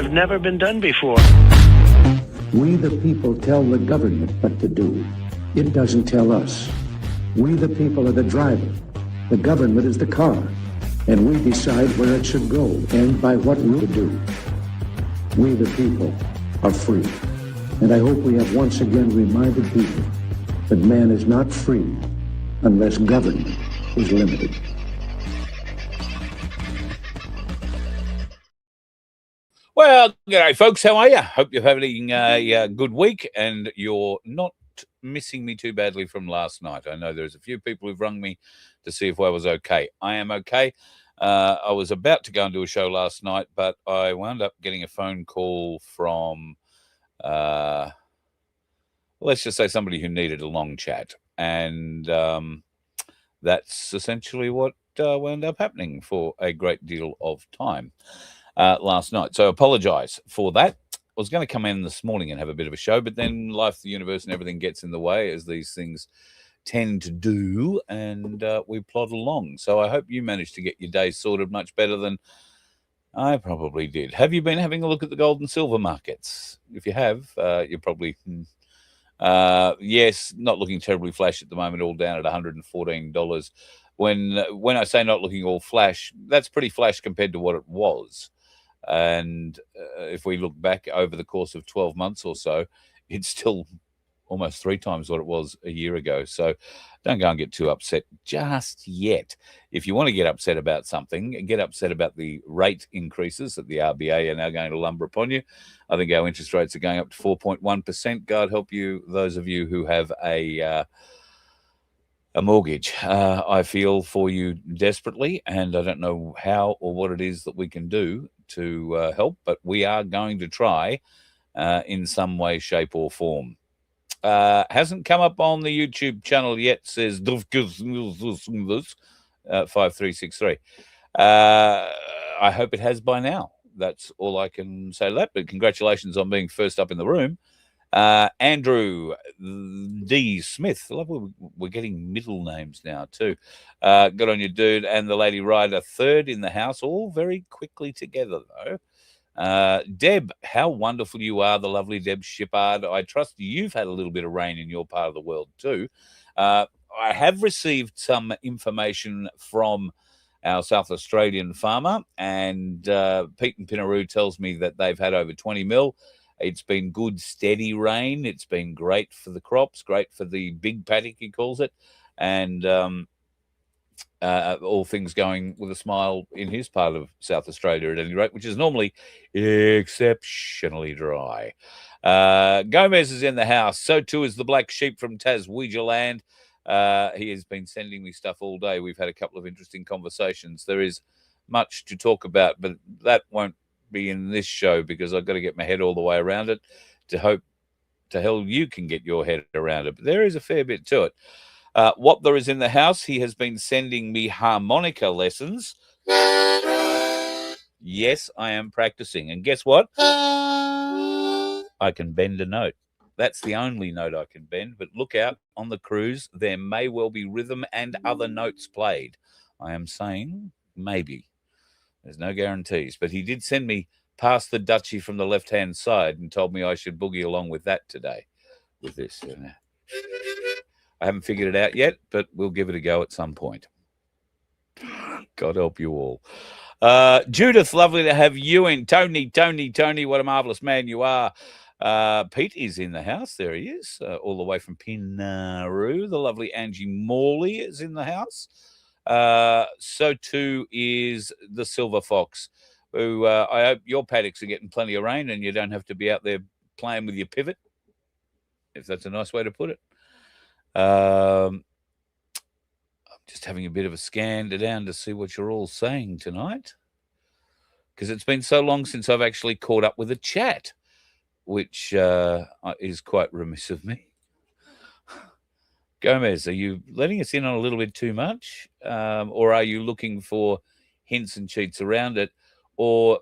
have never been done before. We the people tell the government what to do. It doesn't tell us. We the people are the driver. The government is the car. And we decide where it should go and by what route to do. We the people are free. And I hope we have once again reminded people that man is not free unless government is limited. Well, g'day, folks. How are you? Hope you're having a good week and you're not missing me too badly from last night. I know there's a few people who've rung me to see if I was okay. I am okay. I was about to go and do a show last night, but I wound up getting a phone call from, let's just say somebody who needed a long chat. And that's essentially what wound up happening for a great deal of time last night. So I apologize for that. I was going to come in this morning and have a bit of a show, but then life, the universe, and everything gets in the way, as these things tend to do, and we plod along. So I hope you managed to get your day sorted much better than I probably did. Have you been having a look at the gold and silver markets? If you have, you're probably, yes, not looking terribly flash at the moment, all down at $114. When I say not looking all flash, that's pretty flash compared to what it was. And if we look back over the course of 12 months or so, it's still almost 3 times what it was a year ago. So don't go and get too upset just yet. If you want to get upset about something, get upset about the rate increases that the RBA are now going to lumber upon you. I think our interest rates are going up to 4.1%. God help you, those of you who have a mortgage. I feel for you desperately, and I don't know how or what it is that we can do to help, but we are going to try in some way, shape, or form. Hasn't come up on the YouTube channel yet, says 5363. I hope it has by now. That's all I can say to that, but congratulations on being first up in the room. Andrew D. Smith. I love we're getting middle names now too. Good on you, dude. And the Lady Rider, third in the house, all very quickly together though. Deb, how wonderful you are, the lovely Deb Shippard. I trust you've had a little bit of rain in your part of the world too. I have received some information from our South Australian farmer, and Pete and Pinaroo tells me that they've had over 20 mil. It's been good, steady rain. It's been great for the crops, great for the big paddock, he calls it, and all things going with a smile in his part of South Australia at any rate, which is normally exceptionally dry. Gomez is in the house. So too is the black sheep from Taswegia land. He has been sending me stuff all day. We've had a couple of interesting conversations. There is much to talk about, but that won't be in this show because I've got to get my head all the way around it to hope to hell you can get your head around it. But there is a fair bit to it. What there is in the house, he has been sending me harmonica lessons. Yes, I am practicing. And guess what? I can bend a note. That's the only note I can bend. But look out, on the cruise, there may well be rhythm and other notes played. I am saying maybe. There's no guarantees. But he did send me past the duchy from the left-hand side and told me I should boogie along with that today. With this. I haven't figured it out yet, but we'll give it a go at some point. God help you all. Judith, lovely to have you in. Tony, what a marvellous man you are. Pete is in the house. There he is, all the way from Pinaroo. The lovely Angie Morley is in the house. So too is the Silver Fox, who I hope your paddocks are getting plenty of rain and you don't have to be out there playing with your pivot, if that's a nice way to put it. I'm just having a bit of a scan down to see what you're all saying tonight, because it's been so long since I've actually caught up with a chat, which is quite remiss of me. Gomez, are you letting us in on a little bit too much, or are you looking for hints and cheats around it, or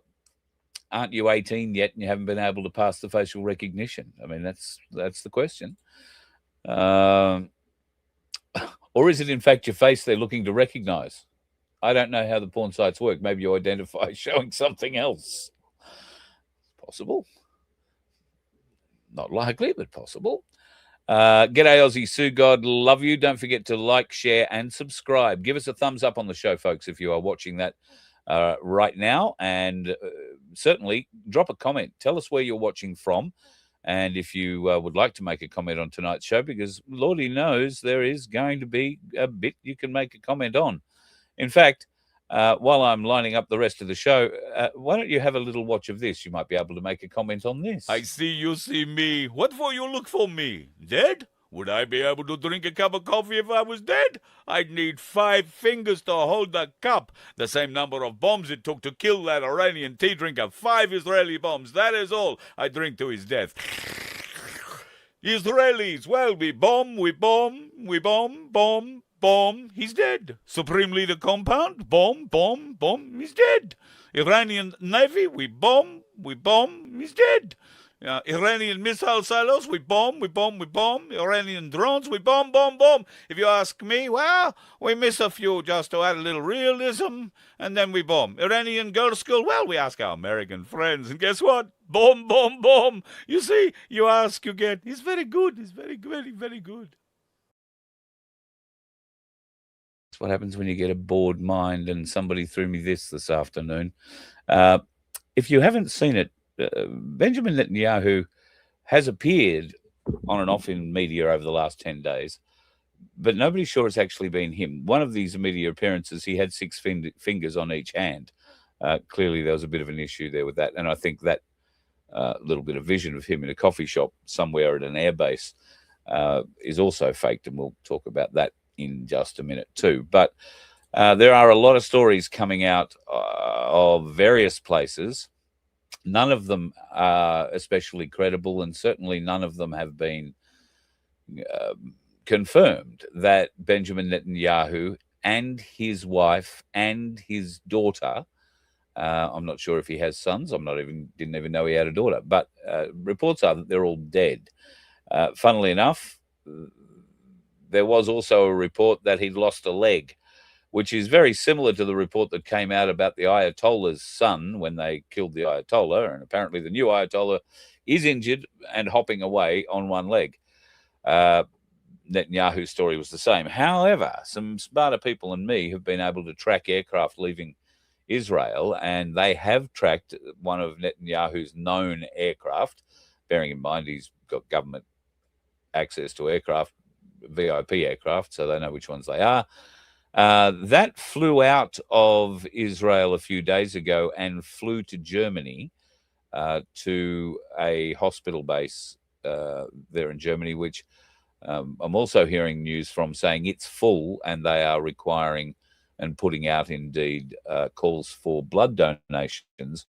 aren't you 18 yet and you haven't been able to pass the facial recognition? I mean, that's the question. Or is it in fact your face they're looking to recognize? I don't know how the porn sites work. Maybe you identify showing something else. Possible. Not likely, but possible. G'day, Aussie Sue God. Love you. Don't forget to like, share, and subscribe. Give us a thumbs up on the show, folks, if you are watching that right now. And certainly drop a comment. Tell us where you're watching from. And if you would like to make a comment on tonight's show, because Lordy knows there is going to be a bit you can make a comment on. In fact, while I'm lining up the rest of the show, why don't you have a little watch of this? You might be able to make a comment on this. I see you see me. What for you look for me? Dead? Would I be able to drink a cup of coffee if I was dead? I'd need 5 fingers to hold the cup. The same number of bombs it took to kill that Iranian tea drinker. 5 Israeli bombs. That is all. I drink to his death. Israelis, well, we bomb, bomb. Bomb, he's dead. Supreme Leader compound, bomb, he's dead. Iranian Navy, we bomb, he's dead. Iranian missile silos, we bomb. Iranian drones, we bomb. If you ask me, well, we miss a few just to add a little realism, and then we bomb. Iranian girls' school, well, we ask our American friends, and guess what? Bomb. You see, you ask, you get. He's very good. He's very good. That's what happens when you get a bored mind, and somebody threw me this afternoon. If you haven't seen it, Benjamin Netanyahu has appeared on and off in media over the last 10 days, but nobody's sure it's actually been him. One of these media appearances, he had 6 fingers on each hand. Clearly, there was a bit of an issue there with that, and I think that little bit of vision of him in a coffee shop somewhere at an airbase is also faked, and we'll talk about that in just a minute too. But there are a lot of stories coming out of various places. None of them are especially credible, and certainly none of them have been confirmed that Benjamin Netanyahu and his wife and his daughter, I'm not sure if he has sons, didn't even know he had a daughter, but reports are that they're all dead. Funnily enough, there was also a report that he'd lost a leg, which is very similar to the report that came out about the Ayatollah's son when they killed the Ayatollah. And apparently the new Ayatollah is injured and hopping away on one leg. Netanyahu's story was the same. However, some smarter people than me have been able to track aircraft leaving Israel, and they have tracked one of Netanyahu's known aircraft, bearing in mind he's got government access to aircraft, VIP aircraft, so they know which ones they are. That flew out of Israel a few days ago and flew to Germany, to a hospital base there in Germany, which I'm also hearing news from saying it's full, and they are requiring and putting out indeed calls for blood donations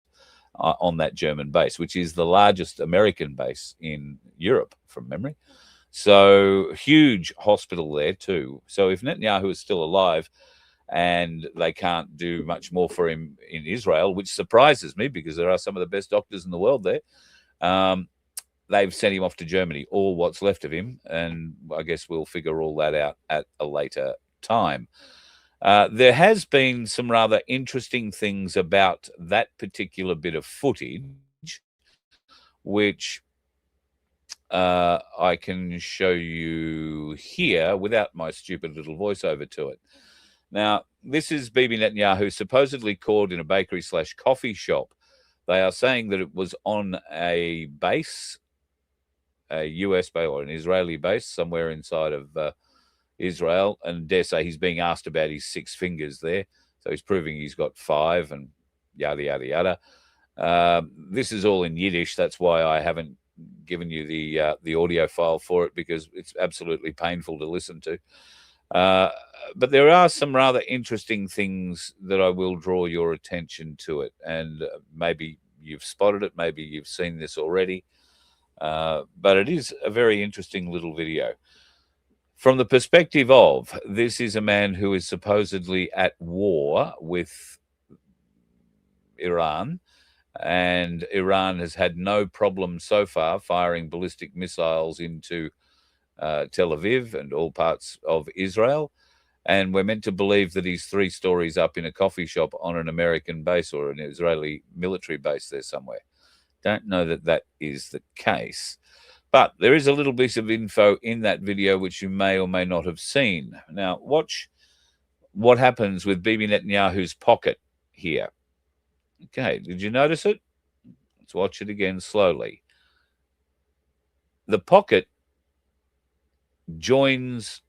on that German base, which is the largest American base in Europe from memory. So huge hospital there too. So if Netanyahu is still alive and they can't do much more for him in Israel, which surprises me because there are some of the best doctors in the world there, they've sent him off to Germany, or what's left of him. And I guess we'll figure all that out at a later time. There has been some rather interesting things about that particular bit of footage, which I can show you here without my stupid little voiceover to it. Now, this is Bibi Netanyahu supposedly caught in a bakery/coffee shop. They are saying that it was on a base, a US base or an Israeli base somewhere inside of Israel, and dare say he's being asked about his 6 fingers there. So he's proving he's got 5 and yada, yada, yada. This is all in Yiddish. That's why I haven't given you the audio file for it, because it's absolutely painful to listen to. But there are some rather interesting things that I will draw your attention to it. And maybe you've spotted it, maybe you've seen this already. But it is a very interesting little video. From the perspective of, this is a man who is supposedly at war with Iran, and Iran has had no problem so far firing ballistic missiles into Tel Aviv and all parts of Israel. And we're meant to believe that he's 3 stories up in a coffee shop on an American base or an Israeli military base there somewhere. Don't know that that is the case. But there is a little bit of info in that video which you may or may not have seen. Now, watch what happens with Bibi Netanyahu's pocket here. Okay, did you notice it? Let's watch it again slowly. The pocket joins,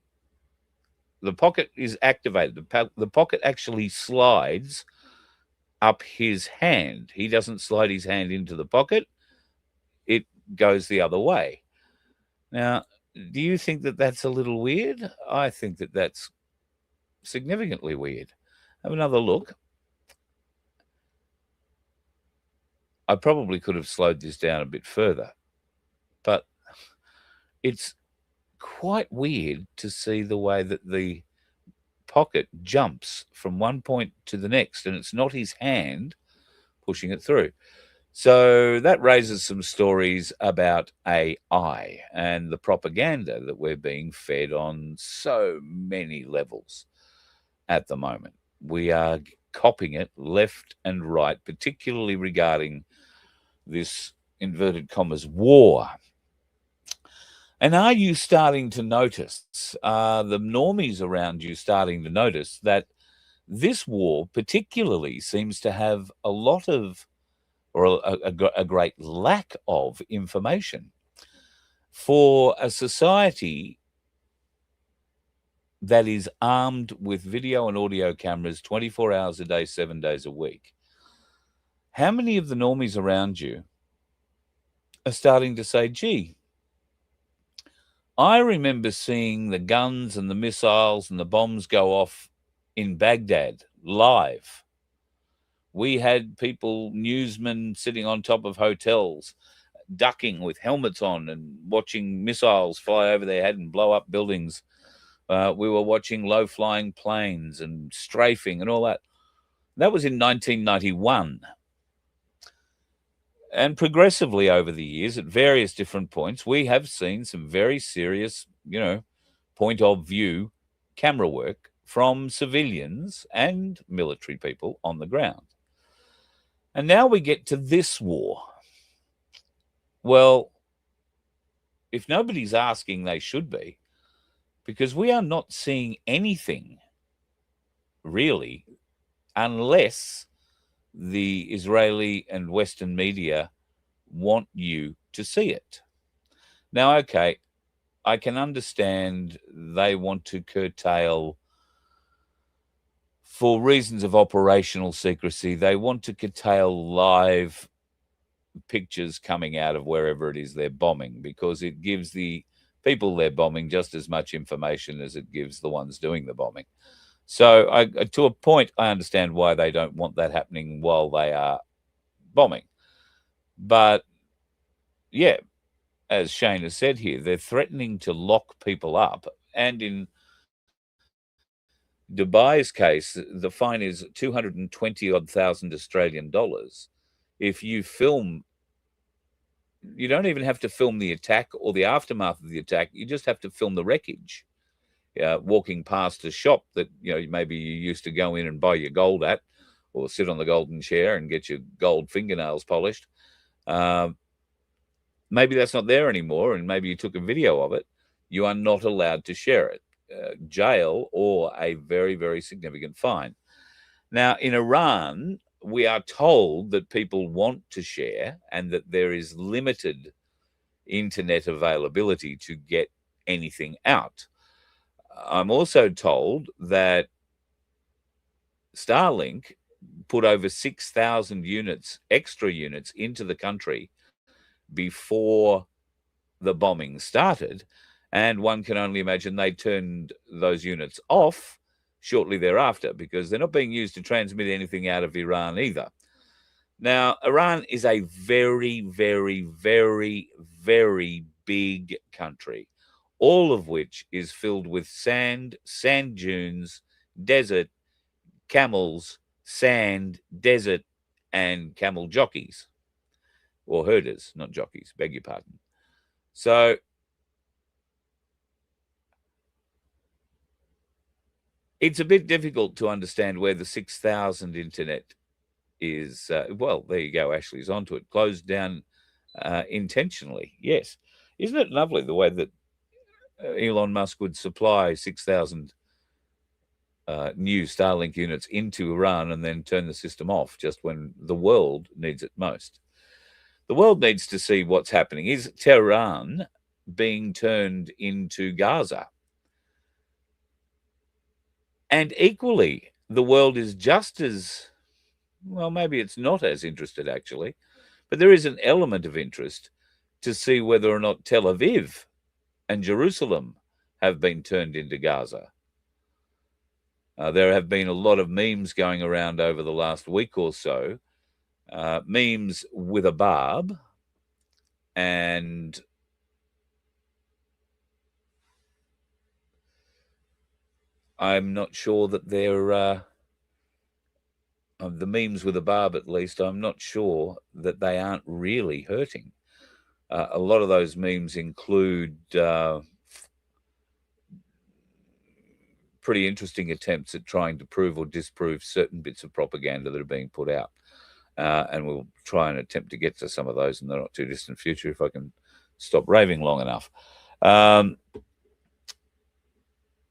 the pocket is activated. The pocket actually slides up his hand. He doesn't slide his hand into the pocket. It goes the other way. Now, do you think that that's a little weird? I think that that's significantly weird. Have another look. I probably could have slowed this down a bit further, but it's quite weird to see the way that the pocket jumps from one point to the next, and it's not his hand pushing it through. So that raises some stories about AI and the propaganda that we're being fed on so many levels at the moment. We are copying it left and right, particularly regarding this inverted commas war. And are you starting to notice, the normies around you starting to notice that this war particularly seems to have a lot of, or a great lack of information for a society that is armed with video and audio cameras 24 hours a day, 7 days a week? How many of the normies around you are starting to say, gee, I remember seeing the guns and the missiles and the bombs go off in Baghdad live. We had people, newsmen, sitting on top of hotels, ducking with helmets on and watching missiles fly over their head and blow up buildings. We were watching low-flying planes and strafing and all that. That was in 1991. And progressively over the years, at various different points, we have seen some very serious, point of view camera work from civilians and military people on the ground. And now we get to this war. Well, if nobody's asking, they should be, because we are not seeing anything really unless the Israeli and Western media want you to see it. Now, okay, I can understand they want to curtail, for reasons of operational secrecy, they want to curtail live pictures coming out of wherever it is they're bombing, because it gives the people they're bombing just as much information as it gives the ones doing the bombing. So to a point, I understand why they don't want that happening while they are bombing. But yeah, as Shane has said here, they're threatening to lock people up. And in Dubai's case, the fine is 220,000 Australian dollars. If you film, you don't even have to film the attack or the aftermath of the attack. You just have to film the wreckage. Walking past a shop that, maybe you used to go in and buy your gold at, or sit on the golden chair and get your gold fingernails polished. Maybe that's not there anymore, and maybe you took a video of it. You are not allowed to share it. Jail or a very, very significant fine. Now, in Iran, we are told that people want to share and that there is limited internet availability to get anything out. I'm also told that Starlink put over 6,000 units, extra units, into the country before the bombing started. And one can only imagine they turned those units off shortly thereafter, because they're not being used to transmit anything out of Iran either. Now, Iran is a very, very, very, very big country, all of which is filled with sand dunes, desert, camels, sand, desert, and camel jockeys, or herders, not jockeys, beg your pardon. So it's a bit difficult to understand where the 6,000 internet is, well, there you go. Ashley's onto it. Closed down intentionally. Yes. Isn't it lovely the way that Elon Musk would supply 6,000 new Starlink units into Iran and then turn the system off just when the world needs it most? The world needs to see what's happening. Is Tehran being turned into Gaza? And equally, the world is just as, well, maybe it's not as interested actually, but there is an element of interest to see whether or not Tel Aviv and Jerusalem have been turned into Gaza. There have been a lot of memes going around over the last week or so, memes with a barb, and I'm not sure that they're the memes with a barb, at least. I'm not sure that they aren't really hurting. A lot of those memes include pretty interesting attempts at trying to prove or disprove certain bits of propaganda that are being put out. And we'll try and attempt to get to some of those in the not too distant future if I can stop raving long enough.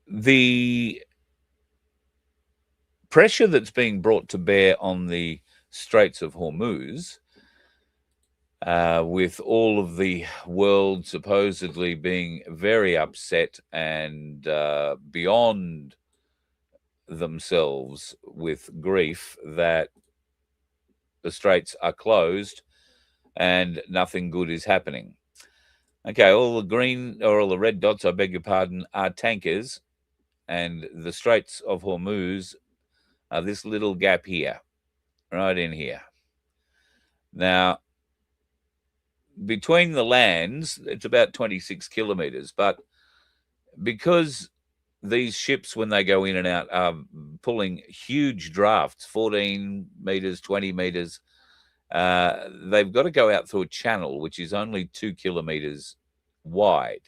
The pressure that's being brought to bear on the Straits of Hormuz, with all of the world supposedly being very upset and beyond themselves with grief that the straits are closed and nothing good is happening. Okay, all the green or all the red dots, I beg your pardon, are tankers, and the Straits of Hormuz are this little gap here, right in here. Now, between the lands, it's about 26 kilometers, but because these ships, when they go in and out, are pulling huge drafts, 14 meters, 20 meters, they've got to go out through a channel, which is only 2 kilometers wide,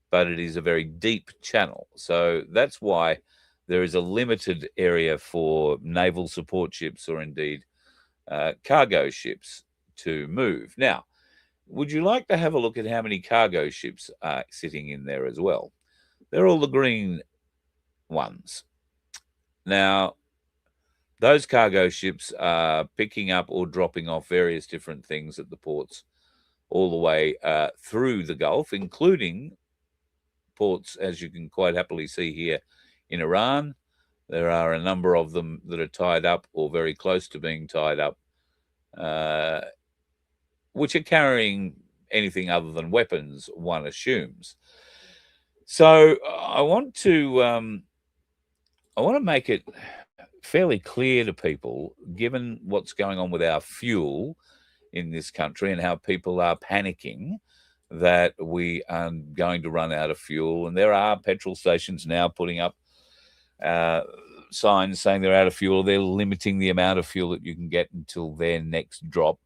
but it is a very deep channel. So that's why there is a limited area for naval support ships or indeed cargo ships to move. Now, would you like to have a look at how many cargo ships are sitting in there as well? They're all the green ones. Now, those cargo ships are picking up or dropping off various different things at the ports all the way through the Gulf, including ports, as you can quite happily see here in Iran. There are a number of them that are tied up or very close to being tied up, which are carrying anything other than weapons, one assumes. So I want to make it fairly clear to people, given what's going on with our fuel in this country and how people are panicking that we are going to run out of fuel. And there are petrol stations now putting up signs saying they're out of fuel. They're limiting the amount of fuel that you can get until their next drop.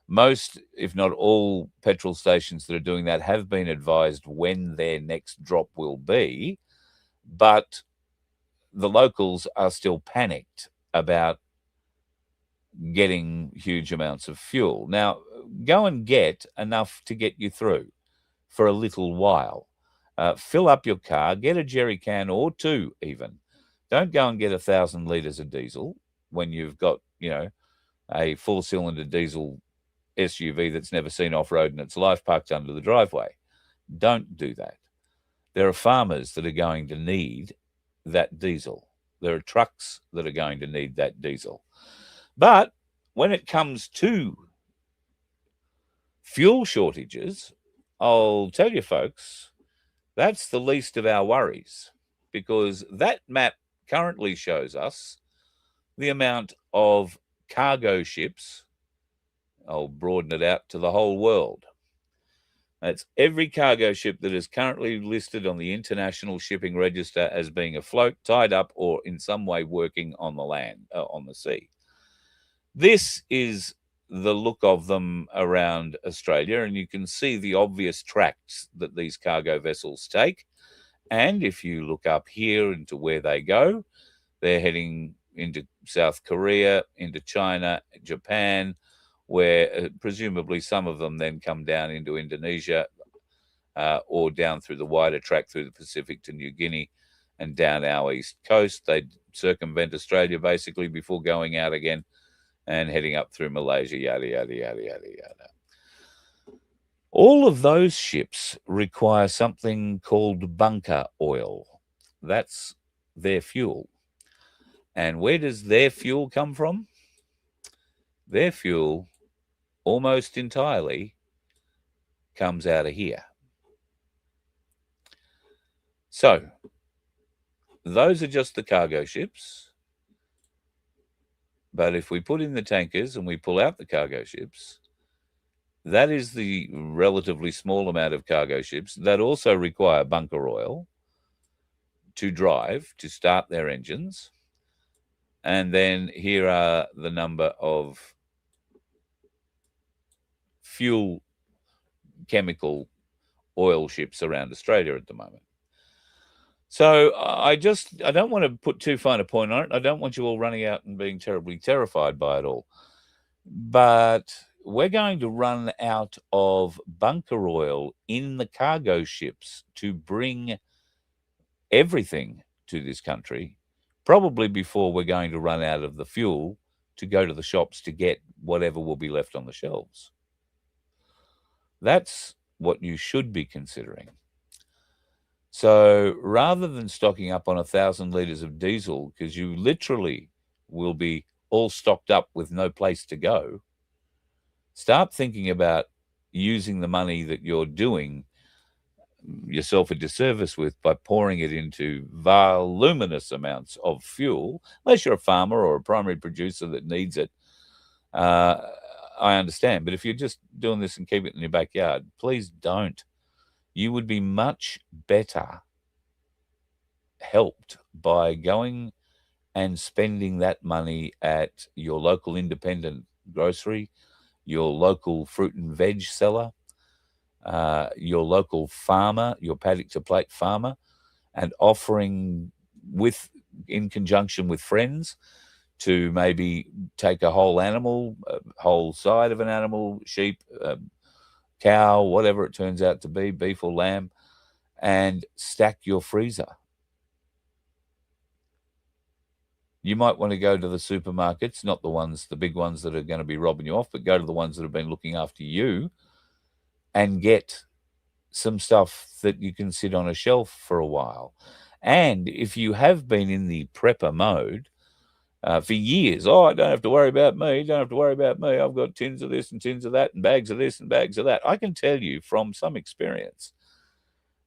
Most, if not all, petrol stations that are doing that have been advised when their next drop will be, but the locals are still panicked about getting huge amounts of fuel. Now, go and get enough to get you through for a little while. Fill up your car, get a jerry can or two even. Don't go and get 1,000 litres of diesel when you've got, a four-cylinder diesel SUV that's never seen off-road in its life parked under the driveway. Don't do that. There are farmers that are going to need that diesel. There are trucks that are going to need that diesel. But when it comes to fuel shortages, I'll tell you folks, that's the least of our worries, because that map currently shows us the amount of cargo ships. I'll broaden it out to the whole world. That's every cargo ship that is currently listed on the International Shipping Register as being afloat, tied up, or in some way working on the land, on the sea. This is the look of them around Australia, and you can see the obvious tracks that these cargo vessels take. And if you look up here into where they go, they're heading into South Korea, into China, Japan, where presumably some of them then come down into Indonesia or down through the wider track through the Pacific to New Guinea and down our east coast. They circumvent Australia basically before going out again and heading up through Malaysia, yada, yada, yada, yada, yada. All of those ships require something called bunker oil. That's their fuel. And where does their fuel come from? Their fuel almost entirely comes out of here. So, those are just the cargo ships. But if we put in the tankers and we pull out the cargo ships, that is the relatively small amount of cargo ships that also require bunker oil to drive, to start their engines. And then here are the number of fuel chemical oil ships around Australia at the moment. So I don't want to put too fine a point on it. I don't want you all running out and being terribly terrified by it all. But we're going to run out of bunker oil in the cargo ships to bring everything to this country, probably before we're going to run out of the fuel to go to the shops to get whatever will be left on the shelves. That's what you should be considering. So rather than stocking up on 1,000 litres of diesel, because you literally will be all stocked up with no place to go, start thinking about using the money that you're doing yourself a disservice with by pouring it into voluminous amounts of fuel, unless you're a farmer or a primary producer that needs it. I understand. But if you're just doing this and keep it in your backyard, please don't. You would be much better helped by going and spending that money at your local independent grocery, your local fruit and veg seller, your local farmer, your paddock to plate farmer, and offering in conjunction with friends to maybe take a whole animal, a whole side of an animal, sheep, cow, whatever it turns out to be, beef or lamb, and stack your freezer. You might want to go to the supermarkets, not the big ones that are going to be robbing you off, but go to the ones that have been looking after you and get some stuff that you can sit on a shelf for a while. And if you have been in the prepper mode for years, I don't have to worry about me, don't have to worry about me, I've got tins of this and tins of that and bags of this and bags of that. I can tell you from some experience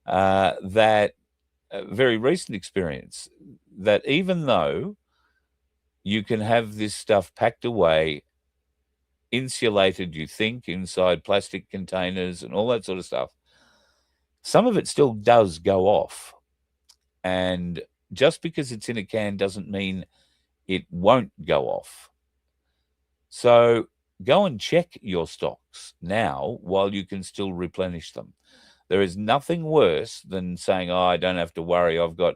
that very recent experience, that even though you can have this stuff packed away, insulated, you think, inside plastic containers and all that sort of stuff, some of it still does go off. And just because it's in a can doesn't mean it won't go off. So go and check your stocks now while you can still replenish them. There is nothing worse than saying, I don't have to worry, I've got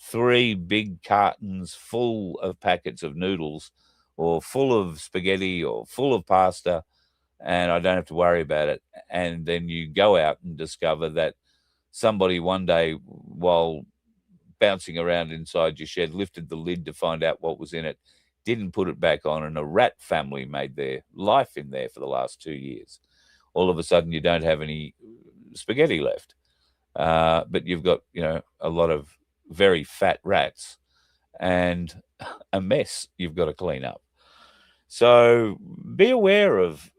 3 big cartons full of packets of noodles or full of spaghetti or full of pasta, and I don't have to worry about it. And then you go out and discover that somebody one day, while bouncing around inside your shed, lifted the lid to find out what was in it, didn't put it back on, and a rat family made their life in there for the last 2 years. All of a sudden, you don't have any spaghetti left, but you've got, a lot of very fat rats and a mess you've got to clean up. So be aware of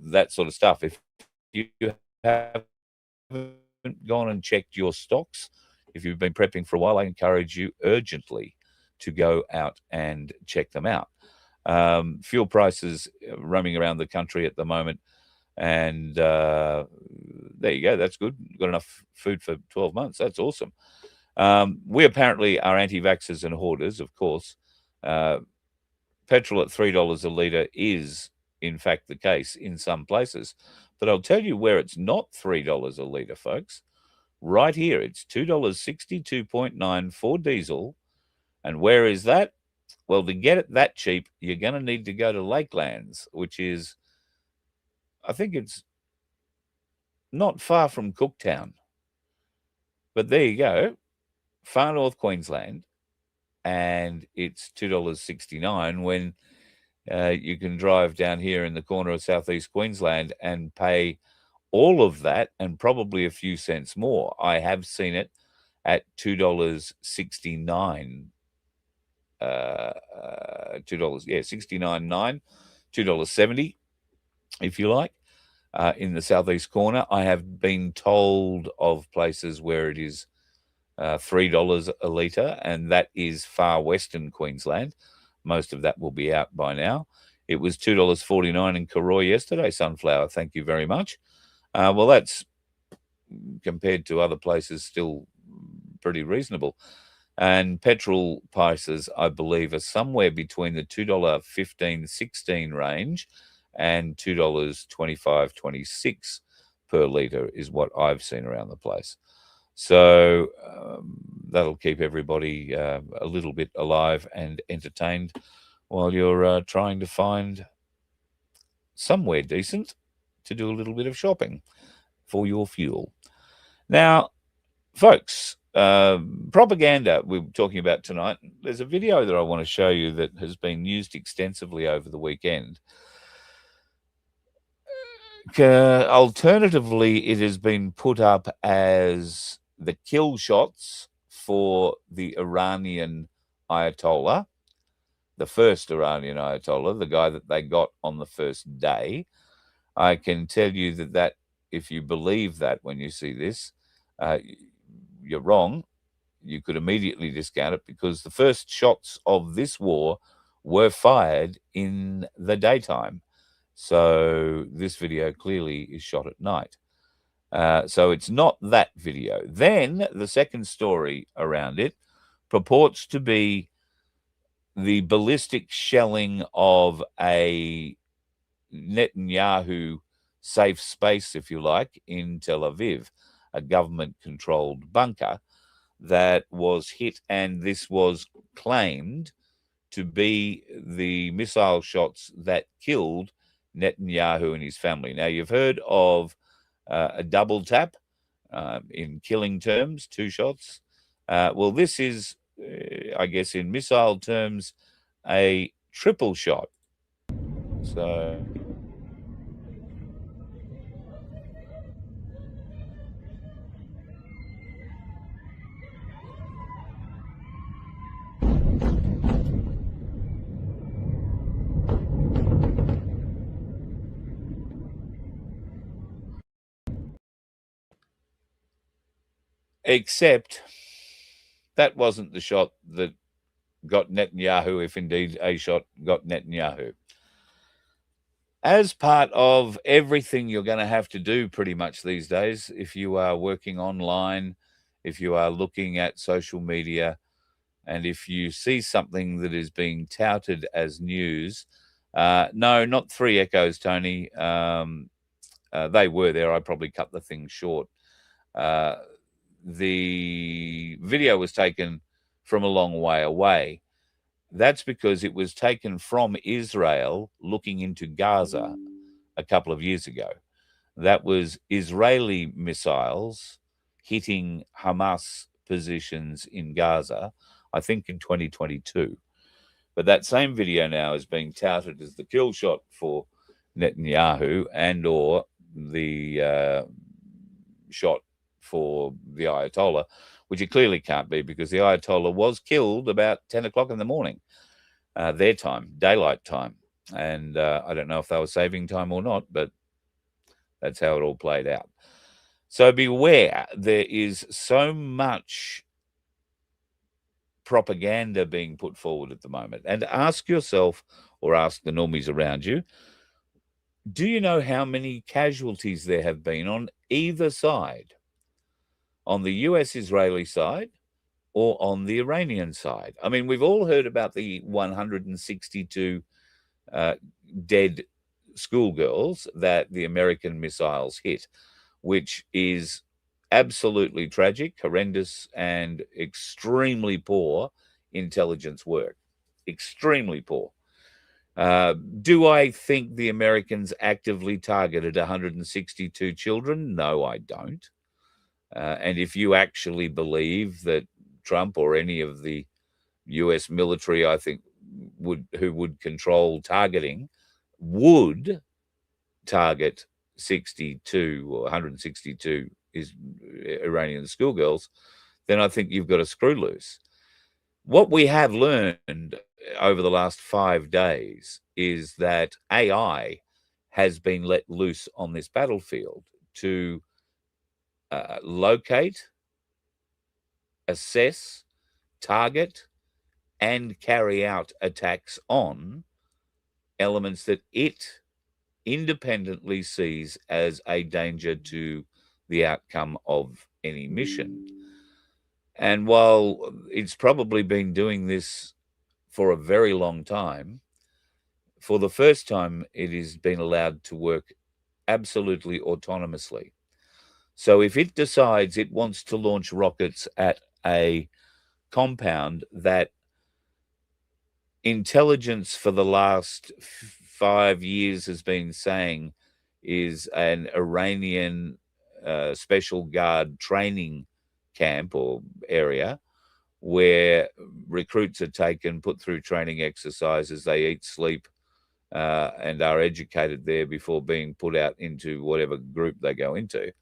that sort of stuff. If you haven't gone and checked your stocks, if you've been prepping for a while, I encourage you urgently to go out and check them out. Fuel prices roaming around the country at the moment, and there you go. That's good. You've got enough food for 12 months. That's awesome. We apparently are anti-vaxxers and hoarders, of course. Petrol at $3 a litre is, in fact, the case in some places. But I'll tell you where it's not $3 a litre, folks. Right here, it's $2.60, 2.9 for diesel. And where is that? Well, to get it that cheap, you're going to need to go to Lakelands, which is, I think it's not far from Cooktown. But there you go, far north Queensland, and it's $2.69 when you can drive down here in the corner of southeast Queensland and pay all of that and probably a few cents more. I have seen it at $2.69. $2, yeah, 69.9, $2.70, if you like, in the southeast corner. I have been told of places where it is $3 a litre, and that is far western Queensland. Most of that will be out by now. It was $2.49 in Karoi yesterday, Sunflower. Thank you very much. Well, that's, compared to other places, still pretty reasonable. And petrol prices, I believe, are somewhere between the $2.15-16 range and $2.25-26 per litre is what I've seen around the place. So that'll keep everybody a little bit alive and entertained while you're trying to find somewhere decent to do a little bit of shopping for your fuel. Now, folks, propaganda we're talking about tonight. There's a video that I want to show you that has been used extensively over the weekend. Alternatively, it has been put up as the kill shots for the Iranian Ayatollah, the first Iranian Ayatollah, the guy that they got on the first day. I can tell you that if you believe that when you see this, you're wrong. You could immediately discount it because the first shots of this war were fired in the daytime. So this video clearly is shot at night. So it's not that video. Then the second story around it purports to be the ballistic shelling of a Netanyahu safe space, if you like, in Tel Aviv, a government-controlled bunker that was hit, and this was claimed to be the missile shots that killed Netanyahu and his family. Now, you've heard of a double tap in killing terms, 2 shots. Well, this is, I guess, in missile terms, a triple shot. So except that wasn't the shot that got Netanyahu, if indeed a shot got Netanyahu. As part of everything you're going to have to do pretty much these days, if you are working online, if you are looking at social media, and if you see something that is being touted as news, no, not 3 echoes, Tony. They were there. I probably cut the thing short. The video was taken from a long way away. That's because it was taken from Israel looking into Gaza a couple of years ago. That was Israeli missiles hitting Hamas positions in Gaza, I think in 2022. But that same video now is being touted as the kill shot for Netanyahu and or the shot for the Ayatollah, which it clearly can't be because the Ayatollah was killed about 10 o'clock in the morning, their time, daylight time. And I don't know if they were saving time or not, but that's how it all played out. So beware, there is so much propaganda being put forward at the moment. And ask yourself, or ask the normies around you, do you know how many casualties there have been on either side? On the US-Israeli side or on the Iranian side? I mean, we've all heard about the 162 dead schoolgirls that the American missiles hit, which is absolutely tragic, horrendous, and extremely poor intelligence work. extremely poor. Do I think the Americans actively targeted 162 children? No, I don't. And if you actually believe that Trump or any of the US military, I think, who would control targeting, would target 62 or 162 Iranian schoolgirls, then I think you've got a screw loose. What we have learned over the last 5 days is that AI has been let loose on this battlefield to locate, assess, target, and carry out attacks on elements that it independently sees as a danger to the outcome of any mission. And while it's probably been doing this for a very long time, for the first time, it has been allowed to work absolutely autonomously. So if it decides it wants to launch rockets at a compound that intelligence for the last 5 years has been saying is an Iranian special guard training camp or area where recruits are taken, put through training exercises, they eat, sleep, and are educated there before being put out into whatever group they go into.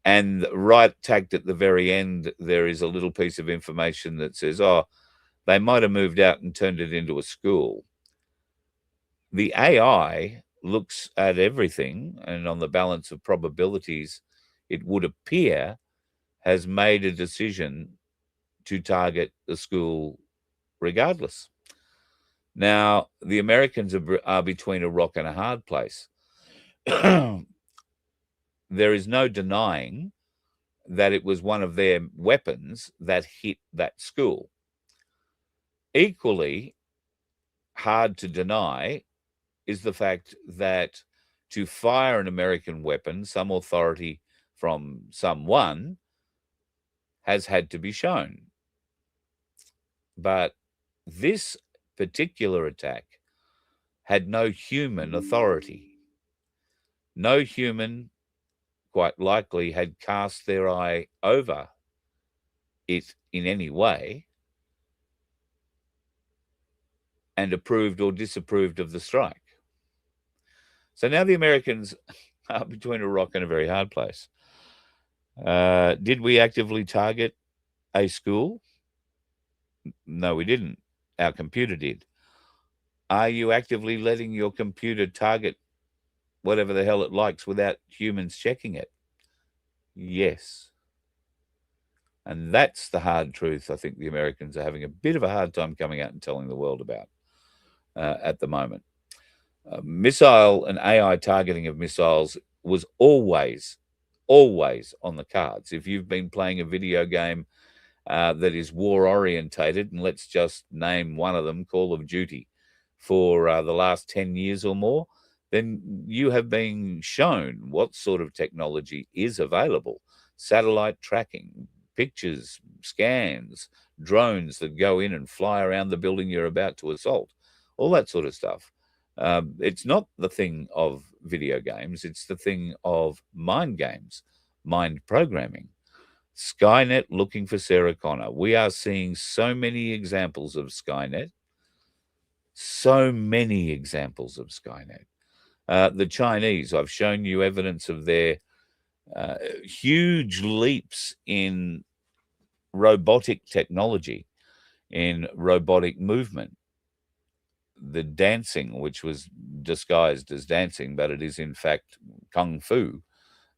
And right tagged at the very end, there is a little piece of information that says, oh, they might have moved out and turned it into a school. The AI looks at everything, and on the balance of probabilities, it would appear has made a decision to target the school regardless. Now, the Americans are between a rock and a hard place. There is no denying that it was one of their weapons that hit that school. Equally hard to deny is the fact that to fire an American weapon, some authority from someone has had to be shown. But this particular attack had no human authority. No human, quite likely, had cast their eye over it in any way and approved or disapproved of the strike. So now the Americans are between a rock and a very hard place. Did we actively target a school? No, we didn't. Our computer did. Are you actively letting your computer target whatever the hell it likes without humans checking it? Yes. And that's the hard truth I think the Americans are having a bit of a hard time coming out and telling the world about at the moment. Missile and AI targeting of missiles was always on the cards. If you've been playing a video game that is war orientated, and let's just name one of them, Call of Duty, for the last 10 years or more, then you have been shown what sort of technology is available. Satellite tracking, pictures, scans, drones that go in and fly around the building you're about to assault, all that sort of stuff. It's not the thing of video games. It's the thing of mind games, mind programming. Skynet looking for Sarah Connor. We are seeing so many examples of Skynet. So many examples of Skynet. The Chinese, I've shown you evidence of their huge leaps in robotic technology, in robotic movement. The dancing, which was disguised as dancing, but it is in fact kung fu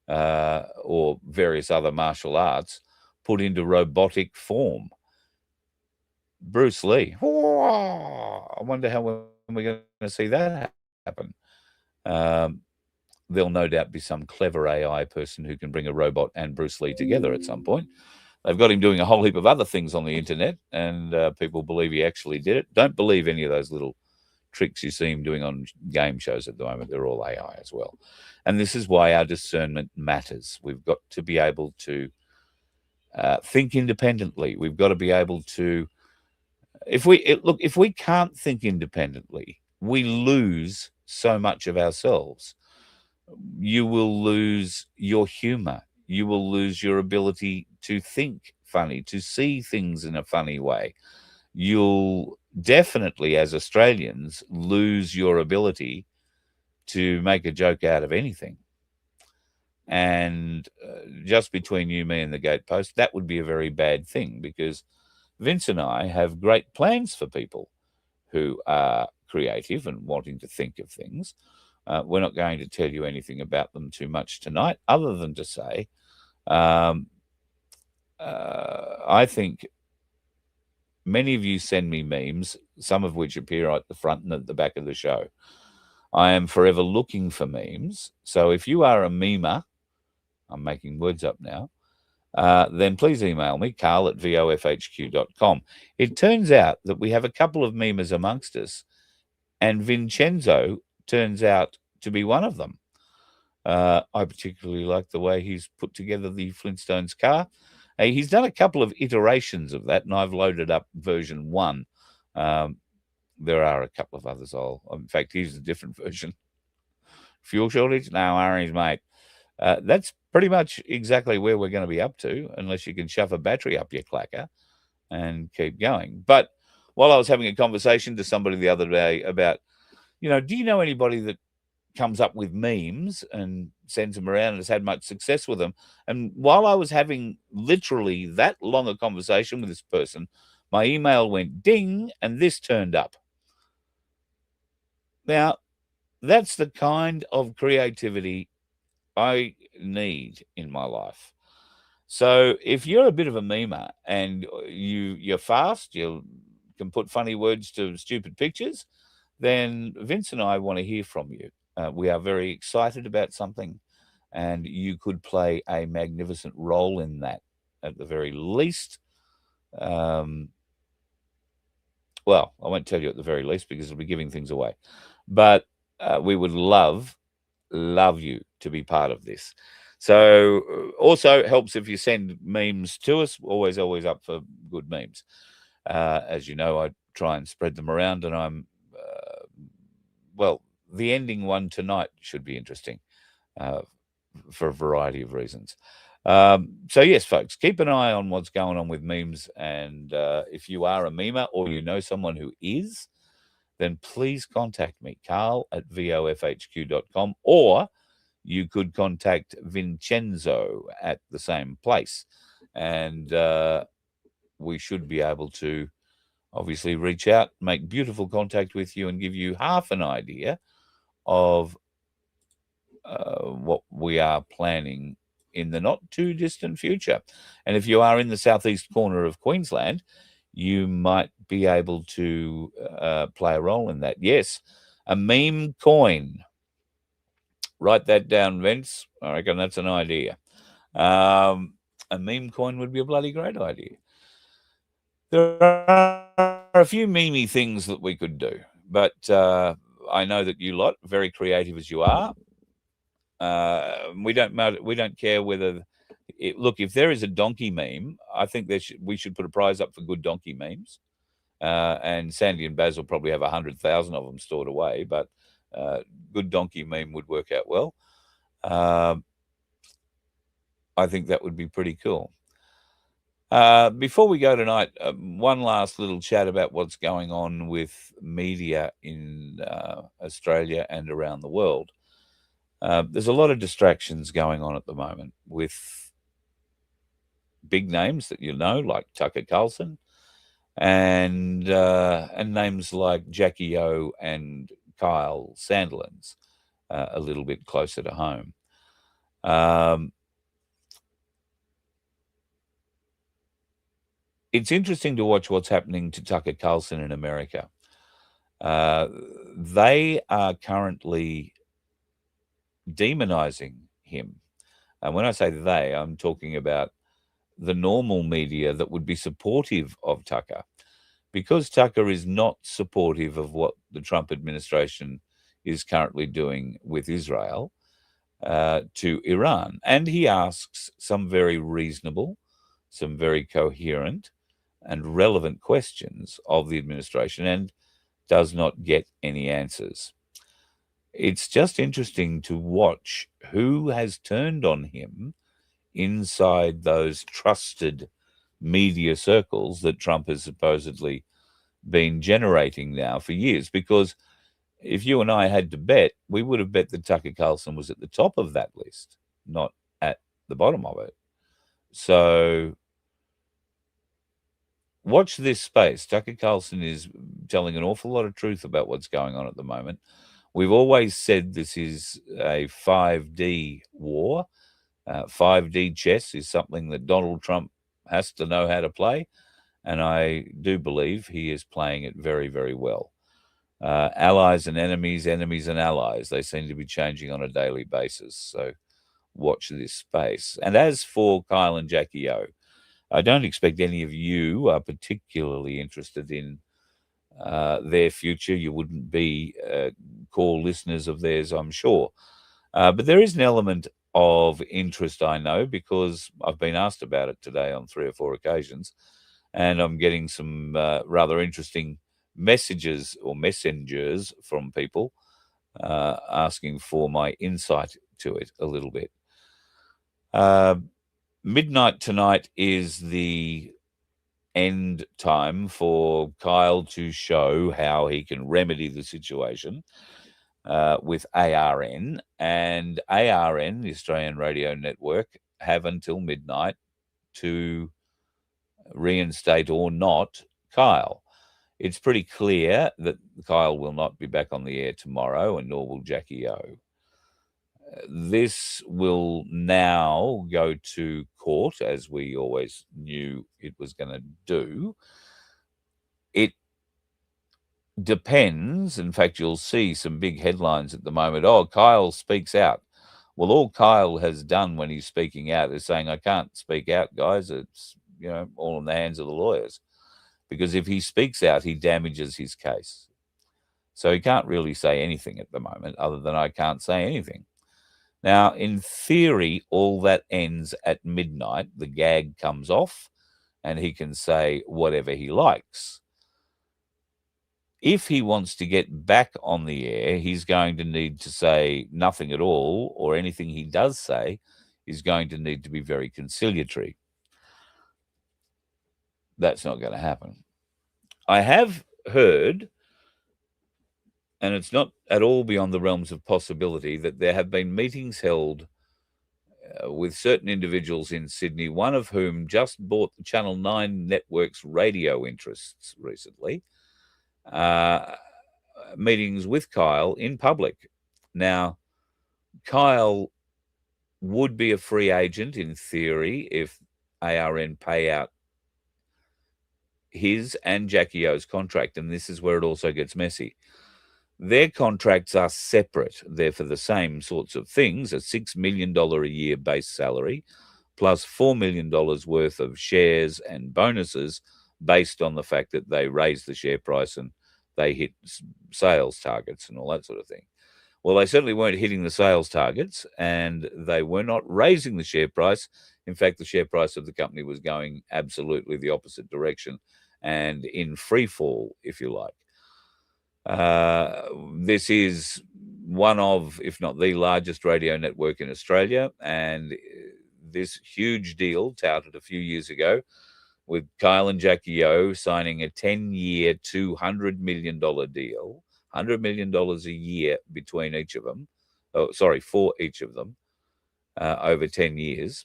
or various other martial arts put into robotic form. Bruce Lee. I wonder how when we're going to see that happen. There'll no doubt be some clever AI person who can bring a robot and Bruce Lee together at some point. They've got him doing a whole heap of other things on the internet, and people believe he actually did it. Don't believe any of those little tricks you see him doing on game shows at the moment. They're all AI as well. And this is why our discernment matters. We've got to be able to think independently. We've got to be able to if we can't think independently, we lose so much of ourselves. You will lose your humor. You will lose your ability to think funny, to see things in a funny way. You'll definitely, as Australians, lose your ability to make a joke out of anything. And just between you, me, and the gatepost, that would be a very bad thing, because Vince and I have great plans for people who are creative and wanting to think of things. We're not going to tell you anything about them too much tonight, other than to say, I think many of you send me memes, some of which appear at the front and at the back of the show. I am forever looking for memes. So if you are a memer, I'm making words up now, then please email me, carl@vofhq.com. It turns out that we have a couple of memers amongst us, and Vincenzo turns out to be one of them. I particularly like the way he's put together the Flintstones car. He's done a couple of iterations of that, and I've loaded up version 1. There are a couple of others. In fact, here's a different version. Fuel shortage? No worries, mate. That's pretty much exactly where we're going to be up to, unless you can shove a battery up your clacker and keep going. But while I was having a conversation to somebody the other day about, do you know anybody that comes up with memes and sends them around and has had much success with them? And while I was having literally that long a conversation with this person, my email went ding and this turned up. Now, that's the kind of creativity I need in my life. So if you're a bit of a memer and you're fast, you can put funny words to stupid pictures, then Vince and I want to hear from you. We are very excited about something, and you could play a magnificent role in that at the very least. Well, I won't tell you at the very least because it'll be giving things away. But we would love you to be part of this. So also helps if you send memes to us. Always up for good memes. As you know, I try and spread them around, and I'm the ending one tonight should be interesting for a variety of reasons. So yes, folks, keep an eye on what's going on with memes. And if you are a memer or you know someone who is, then please contact me, carl@vofhq.com, or you could contact Vincenzo at the same place. And we should be able to obviously reach out, make beautiful contact with you, and give you half an idea of what we are planning in the not too distant future. And if you are in the southeast corner of Queensland, you might be able to play a role in that. Yes, a meme coin. Write that down, Vince. I reckon that's an idea. A meme coin would be a bloody great idea. There are a few memey things that we could do, but I know that you lot, very creative as you are, we don't care whether. Look, if there is a donkey meme, I think we should put a prize up for good donkey memes. And Sandy and Baz will probably have 100,000 of them stored away, but good donkey meme would work out well. I think that would be pretty cool. Before we go tonight, one last little chat about what's going on with media in Australia and around the world. There's a lot of distractions going on at the moment with big names that you know, like Tucker Carlson, and names like Jackie O and Kyle Sandilands, a little bit closer to home. It's interesting to watch what's happening to Tucker Carlson in America. They are currently demonizing him. And when I say they, I'm talking about the normal media that would be supportive of Tucker, because Tucker is not supportive of what the Trump administration is currently doing with Israel to Iran. And he asks some very reasonable, some very coherent, and relevant questions of the administration and does not get any answers. It's just interesting to watch who has turned on him inside those trusted media circles that Trump has supposedly been generating now for years. Because if you and I had to bet, we would have bet that Tucker Carlson was at the top of that list, not at the bottom of it. So watch this space. Tucker Carlson is telling an awful lot of truth about what's going on at the moment. We've always said this is a 5D war. 5D chess is something that Donald Trump has to know how to play, and I do believe he is playing it very, very well. Allies and enemies, enemies and allies, they seem to be changing on a daily basis, so watch this space. And as for Kyle and Jackie O, I don't expect any of you are particularly interested in their future. You wouldn't be core listeners of theirs, I'm sure. But there is an element of interest, I know, because I've been asked about it today on 3 or 4 occasions, and I'm getting some rather interesting messages or messengers from people asking for my insight to it a little bit. Midnight tonight is the end time for Kyle to show how he can remedy the situation with ARN. And ARN, the Australian Radio Network, have until midnight to reinstate or not Kyle. It's pretty clear that Kyle will not be back on the air tomorrow, and nor will Jackie O. This will now go to court, as we always knew it was going to do. It depends. In fact, you'll see some big headlines at the moment. Oh, Kyle speaks out. Well, all Kyle has done when he's speaking out is saying, I can't speak out, guys. It's, all in the hands of the lawyers. Because if he speaks out, he damages his case. So he can't really say anything at the moment other than I can't say anything. Now, in theory, all that ends at midnight. The gag comes off and he can say whatever he likes. If he wants to get back on the air, he's going to need to say nothing at all, or anything he does say is going to need to be very conciliatory. That's not going to happen. I have heard, and it's not at all beyond the realms of possibility, that there have been meetings held with certain individuals in Sydney, one of whom just bought the Channel 9 network's radio interests recently, meetings with Kyle in public. Now, Kyle would be a free agent in theory if ARN pay out his and Jackie O's contract, and this is where it also gets messy. Their contracts are separate. They're for the same sorts of things, a $6 million a year base salary, plus $4 million worth of shares and bonuses based on the fact that they raise the share price and they hit sales targets and all that sort of thing. Well, they certainly weren't hitting the sales targets, and they were not raising the share price. In fact, the share price of the company was going absolutely the opposite direction and in free fall, if you like. This is one of, if not the largest radio network in Australia, and this huge deal touted a few years ago with Kyle and Jackie O signing a 10-year, $200 million deal, $100 million a year between each of them, for each of them, over 10 years,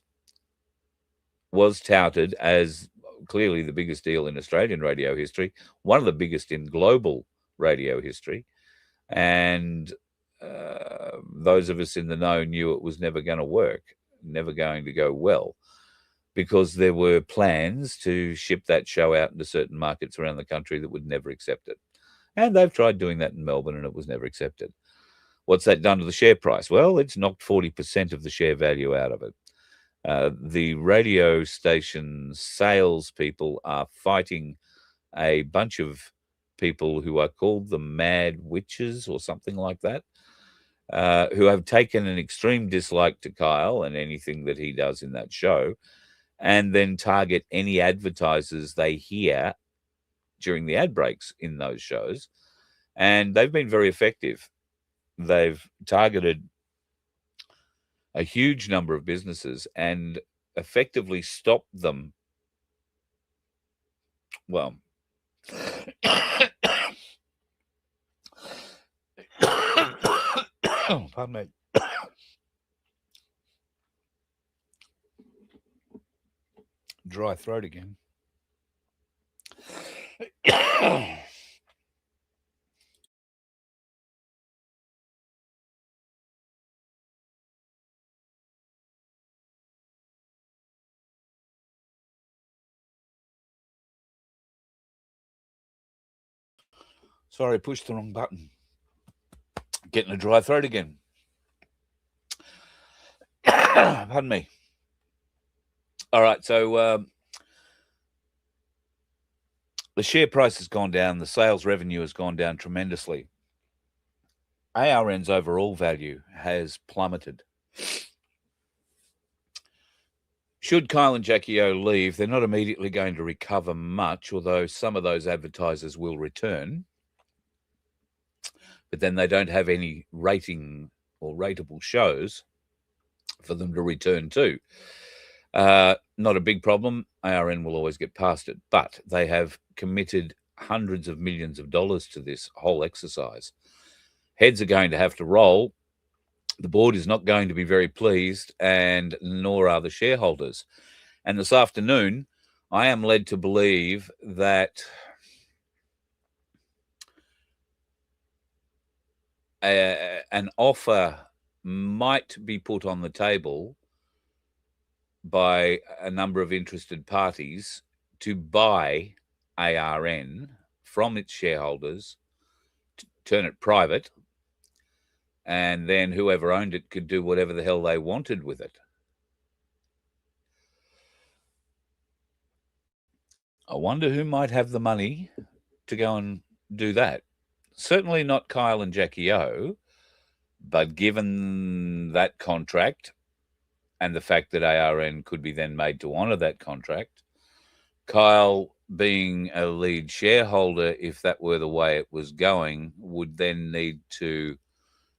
was touted as clearly the biggest deal in Australian radio history, one of the biggest in global radio history. And those of us in the know knew it was never going to work, never going to go well, because there were plans to ship that show out into certain markets around the country that would never accept it. And they've tried doing that in Melbourne and it was never accepted. What's that done to the share price? Well, it's knocked 40% of the share value out of it. The radio station salespeople are fighting a bunch of people who are called the Mad Witches or something like that, who have taken an extreme dislike to Kyle and anything that he does in that show. and then target any advertisers they hear during the ad breaks in those shows. And they've been very effective. They've targeted a huge number of businesses and effectively stopped them. Well, pardon me. Dry throat again. Sorry, pushed the wrong button. Getting a dry throat again. Pardon me. All right, so the share price has gone down. The sales revenue has gone down tremendously. ARN's overall value has plummeted. Should Kyle and Jackie O leave, they're not immediately going to recover much, although some of those advertisers will return. But then they don't have any rating or rateable shows for them to return to. Not a big problem. ARN will always get past it, but they have committed hundreds of millions of dollars to this whole exercise. Heads are going to have to roll. The board is not going to be very pleased, and nor are the shareholders. And this afternoon, I am led to believe that an offer might be put on the table by a number of interested parties to buy ARN from its shareholders, turn it private, and then whoever owned it could do whatever the hell they wanted with it. I wonder who might have the money to go and do that. Certainly not Kyle and Jackie O, but given that contract and the fact that ARN could be then made to honour that contract, Kyle, being a lead shareholder, if that were the way it was going, would then need to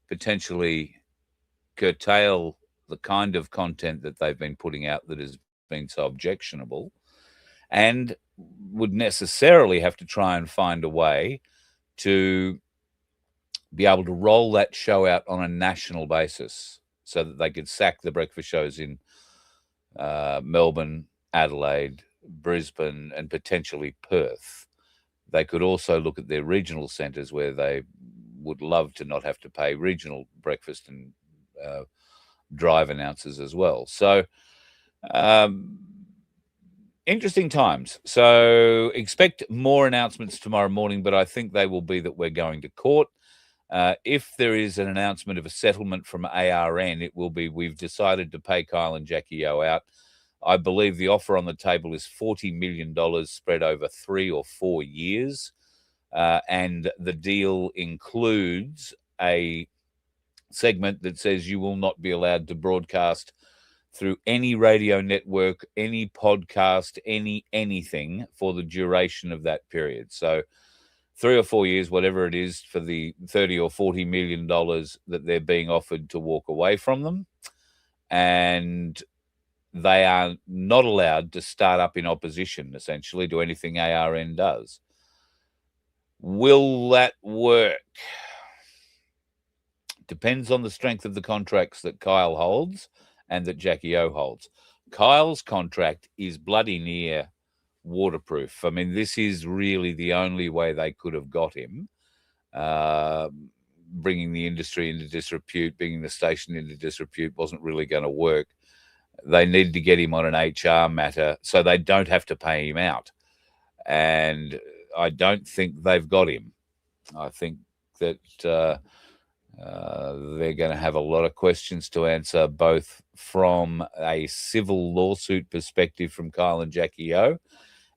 potentially curtail the kind of content that they've been putting out that has been so objectionable, and would necessarily have to try and find a way to be able to roll that show out on a national basis so that they could sack the breakfast shows in Melbourne, Adelaide, Brisbane, and potentially Perth. They could also look at their regional centres where they would love to not have to pay regional breakfast and drive announcers as well. So interesting times. So expect more announcements tomorrow morning, but I think they will be that we're going to court. If there is an announcement of a settlement from ARN, it will be we've decided to pay Kyle and Jackie O out. I believe the offer on the table is $40 million spread over 3 or 4 years. And the deal includes a segment that says you will not be allowed to broadcast through any radio network, any podcast, anything for the duration of that period. So 3 or 4 years, whatever it is, for the $30 or $40 million that they're being offered to walk away from them. And they are not allowed to start up in opposition, essentially, to anything ARN does. Will that work? Depends on the strength of the contracts that Kyle holds and that Jackie O holds. Kyle's contract is bloody near waterproof. I mean, this is really the only way they could have got him. Bringing the industry into disrepute, bringing the station into disrepute wasn't really going to work. They needed to get him on an HR matter so they don't have to pay him out. And I don't think they've got him. I think that they're going to have a lot of questions to answer, both from a civil lawsuit perspective from Kyle and Jackie O,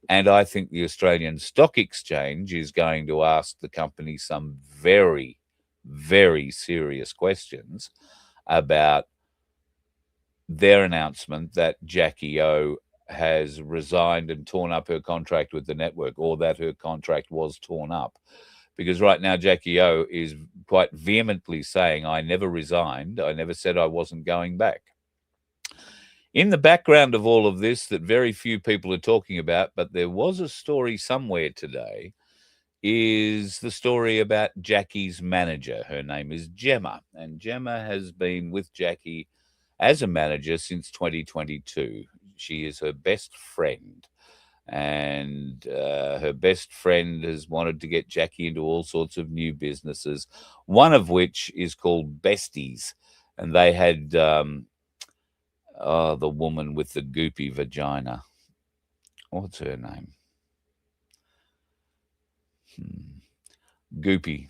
and I think the Australian Stock Exchange is going to ask the company some very, very serious questions about their announcement that Jackie O has resigned and torn up her contract with the network, or that her contract was torn up. Because right now, Jackie O is quite vehemently saying, I never resigned. I never said I wasn't going back. In the background of all of this that very few people are talking about, but there was a story somewhere today, is the story about Jackie's manager. Her name is Gemma, and Gemma has been with Jackie as a manager since 2022. She is her best friend, and her best friend has wanted to get Jackie into all sorts of new businesses, one of which is called Besties, and they had the woman with the goopy vagina. What's her name? Goopy.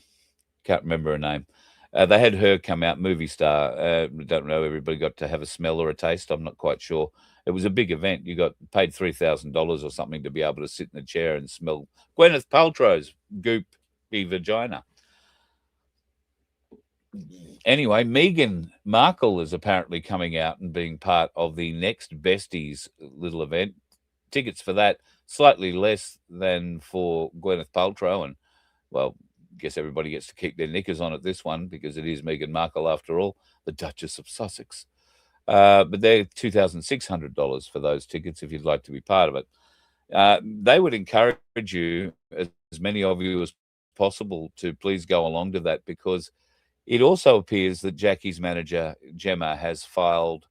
Can't remember her name. They had her come out, movie star. Don't know, everybody got to have a smell or a taste. I'm not quite sure. It was a big event. You got paid $3,000 or something to be able to sit in a chair and smell Gwyneth Paltrow's goopy vagina. Anyway, Meghan Markle is apparently coming out and being part of the next Besties little event. Tickets for that slightly less than for Gwyneth Paltrow, and well, guess everybody gets to keep their knickers on at this one because it is Meghan Markle after all, the Duchess of Sussex. But they're $2,600 for those tickets if you'd like to be part of it. They would encourage you, as many of you as possible, to please go along to that, because it also appears that Jackie's manager, Gemma, has filed.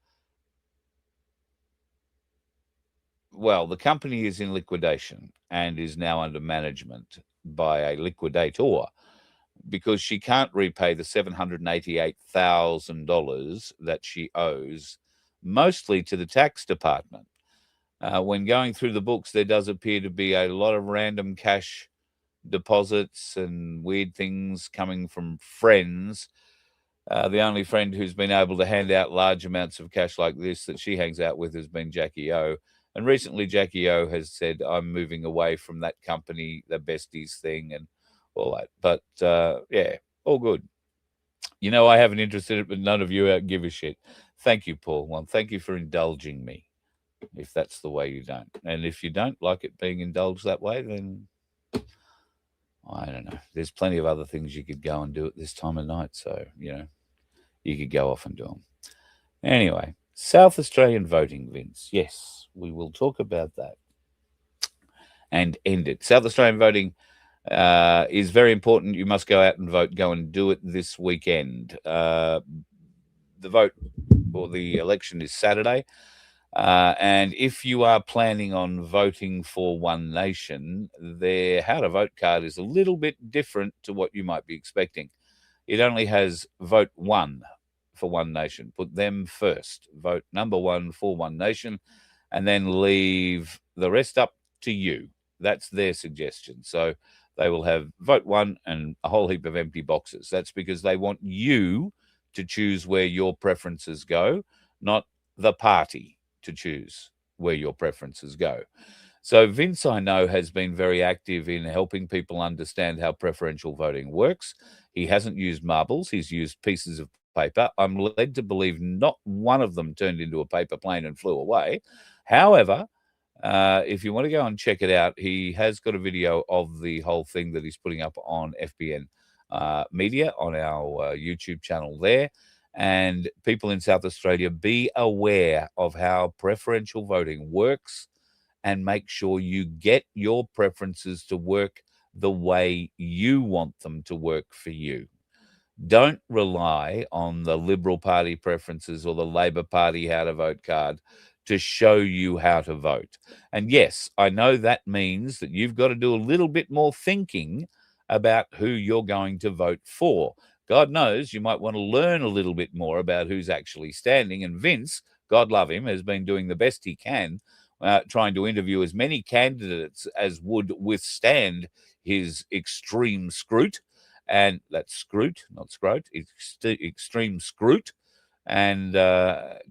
Well, the company is in liquidation and is now under management by a liquidator because she can't repay the $788,000 that she owes, mostly to the tax department. When going through the books, there does appear to be a lot of random cash deposits and weird things coming from friends. The only friend who's been able to hand out large amounts of cash like this that she hangs out with has been Jackie O. And recently, Jackie O has said, I'm moving away from that company, the Besties thing and all that. But, yeah, all good. You know, I have an interest in it, but none of you give a shit. Thank you, Paul. Well, thank you for indulging me, if that's the way you don't. And if you don't like it being indulged that way, then I don't know. There's plenty of other things you could go and do at this time of night. So, you know, you could go off and do them. Anyway, South Australian voting, Vince. Yes, we will talk about that and end it. South Australian voting is very important. You must go out and vote. Go and do it this weekend. The vote or the election is Saturday. And if you are planning on voting for One Nation, their how to vote card is a little bit different to what you might be expecting. It only has vote 1 for One Nation. Put them first. Vote number 1 for One Nation, and then leave the rest up to you. That's their suggestion. So they will have vote 1 and a whole heap of empty boxes. That's because they want you to choose where your preferences go, not the party to choose where your preferences go. So Vince, I know, has been very active in helping people understand how preferential voting works. He hasn't used marbles. He's used pieces of paper. I'm led to believe not one of them turned into a paper plane and flew away. However, if you want to go and check it out, he has got a video of the whole thing that he's putting up on FBN Media on our YouTube channel there. And people in South Australia, be aware of how preferential voting works and make sure you get your preferences to work the way you want them to work for you. Don't rely on the Liberal Party preferences or the Labor Party how to vote card to show you how to vote. And yes, I know that means that you've got to do a little bit more thinking about who you're going to vote for. God knows you might want to learn a little bit more about who's actually standing. And Vince, God love him, has been doing the best he can, trying to interview as many candidates as would withstand his extreme scrut. And that's scrut, not scrot, extreme scrut, and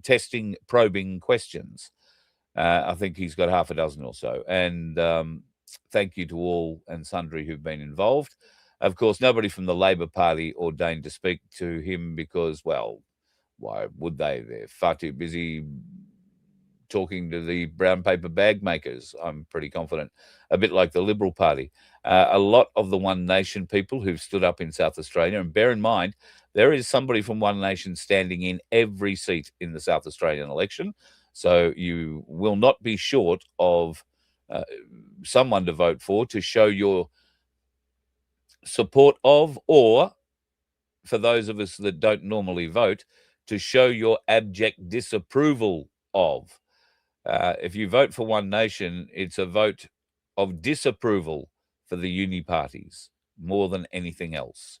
testing, probing questions. I think he's got half a dozen or so. And thank you to all and sundry who've been involved. Of course, nobody from the Labor Party ordained to speak to him because, well, why would they? They're far too busy talking to the brown paper bag makers, I'm pretty confident, a bit like the Liberal Party. A lot of the One Nation people who've stood up in South Australia, and bear in mind, there is somebody from One Nation standing in every seat in the South Australian election. So you will not be short of someone to vote for to show your support of, or for those of us that don't normally vote, to show your abject disapproval of. If you vote for One Nation, it's a vote of disapproval for the uni parties more than anything else.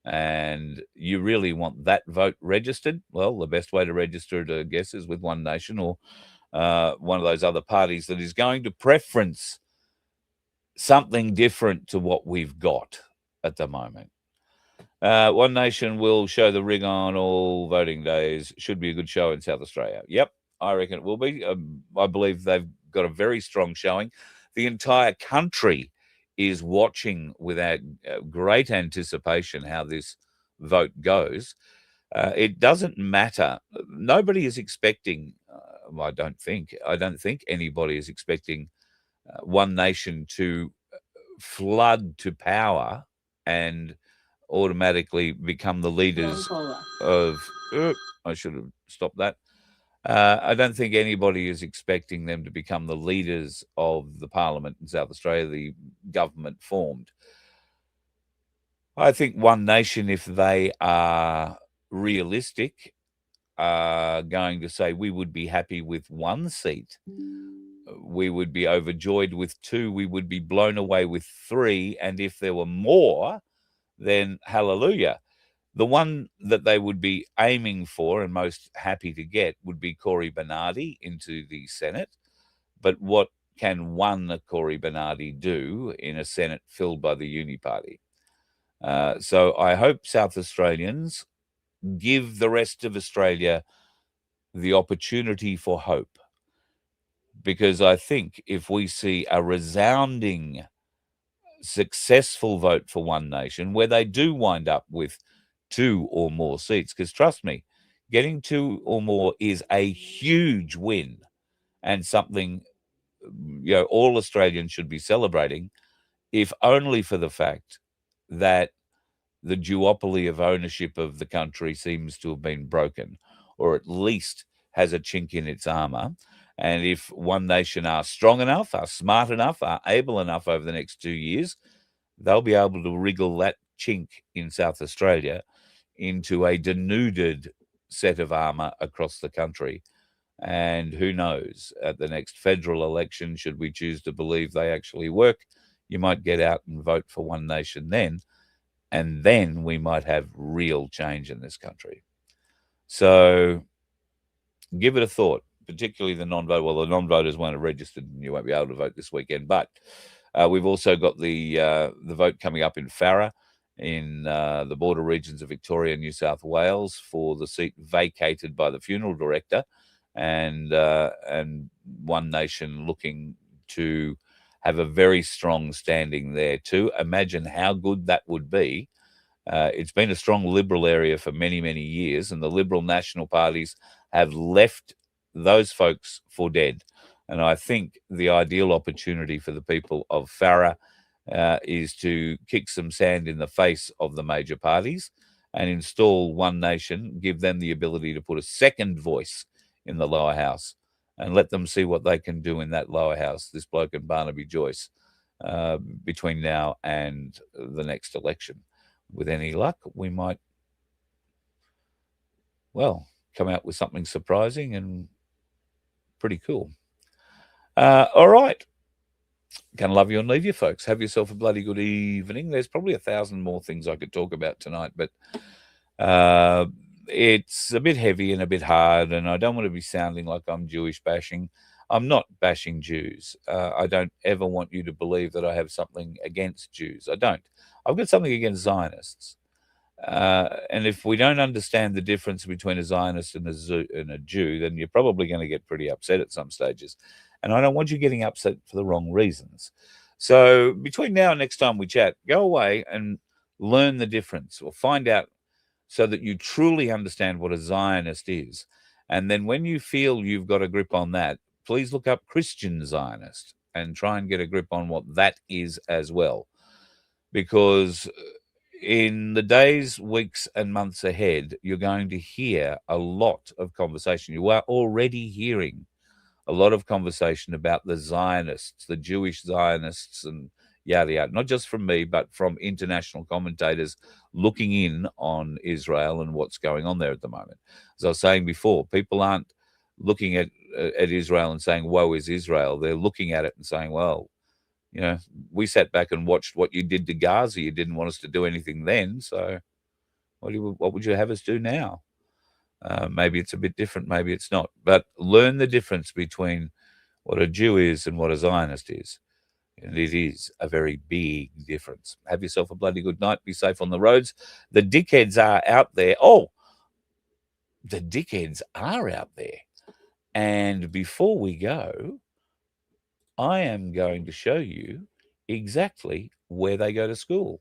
And you really want that vote registered? Well, the best way to register it, I guess, is with One Nation or one of those other parties that is going to preference something different to what we've got at the moment. One Nation will show the rig on all voting days. Should be a good show in South Australia. Yep, I reckon it will be. I believe they've got a very strong showing. The entire country is watching with great anticipation how this vote goes. It doesn't matter. Nobody is expecting. I don't think anybody is expecting One Nation to flood to power and automatically become the leaders of. I should have stopped that. I don't think anybody is expecting them to become the leaders of the parliament in South Australia, the government formed. I think One Nation, if they are realistic, are going to say we would be happy with one seat. We would be overjoyed with 2. We would be blown away with 3. And if there were more, then hallelujah. The one that they would be aiming for and most happy to get would be Cory Bernardi into the Senate. But what can one Cory Bernardi do in a Senate filled by the Uni Party? So I hope South Australians give the rest of Australia the opportunity for hope. Because I think if we see a resounding successful vote for One Nation, where they do wind up with 2 or more seats, because trust me, getting 2 or more is a huge win and something all Australians should be celebrating, if only for the fact that the duopoly of ownership of the country seems to have been broken, or at least has a chink in its armor. And if One Nation are strong enough, are smart enough, are able enough over the next 2 years, they'll be able to wriggle that chink in South Australia into a denuded set of armor across the country. And who knows, at the next federal election, should we choose to believe they actually work, you might get out and vote for One Nation then, and then we might have real change in this country. So give it a thought, particularly the non-vote. Well, the non-voters won't have registered and you won't be able to vote this weekend. But we've also got the vote coming up in Farrer in the border regions of Victoria and New South Wales for the seat vacated by the funeral director, and One Nation looking to have a very strong standing there too. Imagine how good that would be. It's been a strong Liberal area for many, many years, and the Liberal national parties have left those folks for dead. And I think the ideal opportunity for the people of Farrer is to kick some sand in the face of the major parties and install One Nation, give them the ability to put a second voice in the lower house and let them see what they can do in that lower house, this bloke and Barnaby Joyce, between now and the next election. With any luck, we might, well, come out with something surprising and pretty cool. All right. Gonna love you and leave you, folks. Have yourself a bloody good evening. There's probably 1,000 more things I could talk about tonight, but it's a bit heavy and a bit hard, and I don't want to be sounding like I'm Jewish bashing. I'm not bashing Jews. I don't ever want you to believe that I have something against Jews. I don't. I've got something against Zionists. And if we don't understand the difference between a Zionist and a Jew, then you're probably going to get pretty upset at some stages. And I don't want you getting upset for the wrong reasons. So between now and next time we chat, go away and learn the difference, or find out, so that you truly understand what a Zionist is And then when you feel you've got a grip on that, please look up Christian Zionist and try and get a grip on what that is as well. Because in the days, weeks, and months ahead, you're going to hear a lot of conversation. You are already hearing a lot of conversation about the Zionists, the Jewish Zionists, and yada, yada. Not just from me, but from international commentators looking in on Israel and what's going on there at the moment. As I was saying before, people aren't looking at Israel and saying, woe is Israel. They're looking at it and saying, well, you know, we sat back and watched what you did to Gaza. You didn't want us to do anything then. So what would you have us do now? Maybe it's a bit different. Maybe it's not. But learn the difference between what a Jew is and what a Zionist is. And it is a very big difference. Have yourself a bloody good night. Be safe on the roads. The dickheads are out there. Oh, the dickheads are out there. And before we go, I am going to show you exactly where they go to school.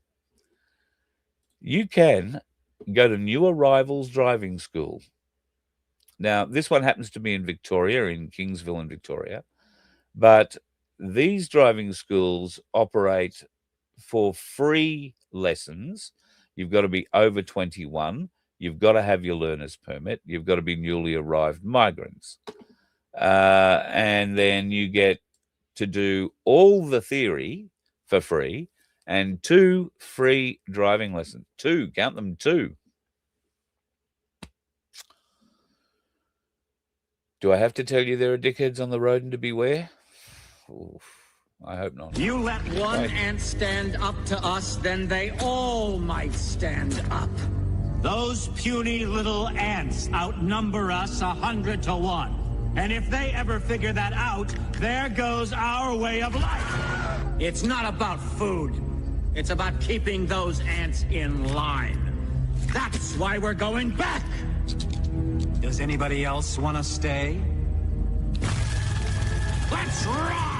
You can go to New Arrivals Driving School. Now, this one happens to be in Victoria, in Kingsville in Victoria. But these driving schools operate for free lessons. You've got to be over 21. You've got to have your learner's permit. You've got to be newly arrived migrants. And then you get to do all the theory for free and 2 free driving lessons. 2, count them, 2. Do I have to tell you there are dickheads on the road and to beware? Oof, I hope not. You let one ant stand up to us, then they all might stand up. Those puny little ants outnumber us 100 to 1. And if they ever figure that out, there goes our way of life. It's not about food. It's about keeping those ants in line. That's why we're going back. Does anybody else want to stay? Let's rock!